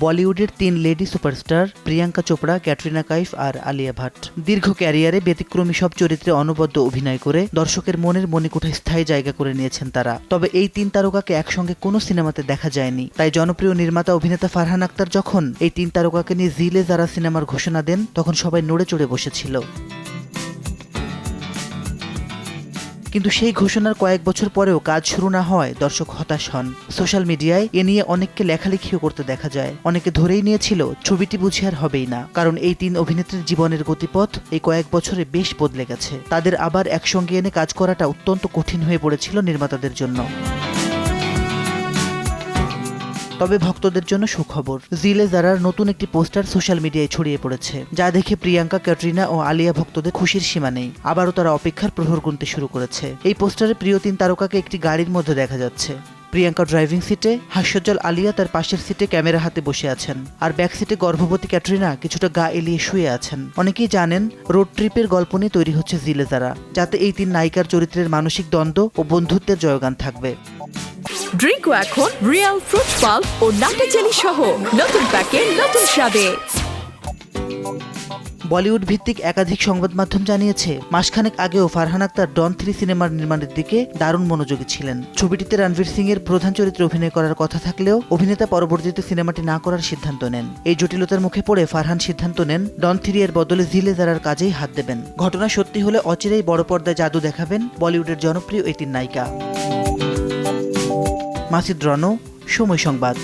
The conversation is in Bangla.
বলিউডের 3 লেডি সুপারস্টার প্রিয়াঙ্কা চোপড়া, ক্যাটরিনা কাইফ আর আলিয়া ভাট। দীর্ঘ ক্যারিয়ারে ব্যতিক্রমী সব চরিত্রে অনবদ্য অভিনয় করে দর্শকের মনের মণিকোঠায় স্থায়ী জায়গা করে নিয়েছেন তারা। তবে এই 3 তারকাকে একসঙ্গে কোনো সিনেমাতে দেখা যায়নি। তাই জনপ্রিয় নির্মাতা অভিনেতা ফারহান আক্তার যখন এই 3 তারকাকে নিয়ে জিলে যারা সিনেমার ঘোষণা দেন, তখন সবাই নড়ে চড়ে বসেছিল। কিন্তু সেই ঘোষণার কয়েক বছর পরেও কাজ শুরু না হওয়ায় দর্শক হতাশ হন। সোশ্যাল মিডিয়ায় এ নিয়ে অনেককে লেখালেখিও করতে দেখা যায়। অনেকে ধরেই নিয়েছিল ছবিটি বুঝি আর হবেই না, কারণ এই 3 অভিনেত্রীর জীবনের গতিপথ এই কয়েক বছরে বেশ বদলে গেছে। তাদের আবার একসঙ্গে এনে কাজ করাটা অত্যন্ত কঠিন হয়ে পড়েছিল নির্মাতাদের জন্য। তবে ভক্তদের জন্য সুখবর, জিলে জারার নতুন একটি পোস্টার সোশ্যাল মিডিয়ায় ছড়িয়ে পড়েছে, যা দেখে প্রিয়াঙ্কা, ক্যাটরিনা ও আলিয়া ভক্তদের খুশির সীমা নেই। আবারও তারা অপেক্ষার প্রহর গুনতে শুরু করেছে। এই পোস্টারে প্রিয় 3 তারকাকে একটি গাড়ির মধ্যে দেখা যাচ্ছে। প্রিয়াঙ্কা ড্রাইভিং সিটে, হাস্যোজ্জ্বল আলিয়া তার পাশের সিটে ক্যামেরা হাতে বসে আছেন, আর ব্যাক সিটে গর্ভবতী ক্যাটরিনা কিছুটা গা এলিয়ে শুয়ে আছেন। অনেকেই জানেন রোড ট্রিপের গল্প নিয়ে তৈরি হচ্ছে জিলে জারা, যাতে এই 3 নায়িকার চরিত্রের মানসিক দ্বন্দ্ব ও বন্ধুত্বের জয়গান থাকবে। ড্রিঙ্কও এখন রিয়াল ফ্রুট পাল্প ও নাটা জেলি সহ নতুন প্যাকে নতুন স্বাদে। বলিউড ভিত্তিক একাধিক সংবাদ মাধ্যম জানিয়েছে, মাসখানেক আগেও ফারহান আক্তার ডন 3 সিনেমার নির্মাণের দিকে দারুণ মনোযোগী ছিলেন। ছবিটিতে রণবীর সিং এর প্রধান চরিত্রে অভিনয় করার কথা থাকলেও অভিনেতা পরবর্তীতে সিনেমাটি না করার সিদ্ধান্ত নেন। এই জটিলতার মুখে পড়ে ফারহান সিদ্ধান্ত নেন ডন 3 এর বদলে জিলে জারার কাজেই হাত দেবেন। ঘটনা সত্যি হলে অচিরেই বড় পর্দায় জাদু দেখাবেন বলিউডের জনপ্রিয় এই 3 নায়িকা। মাসিদ রনো, সময় সংবাদ।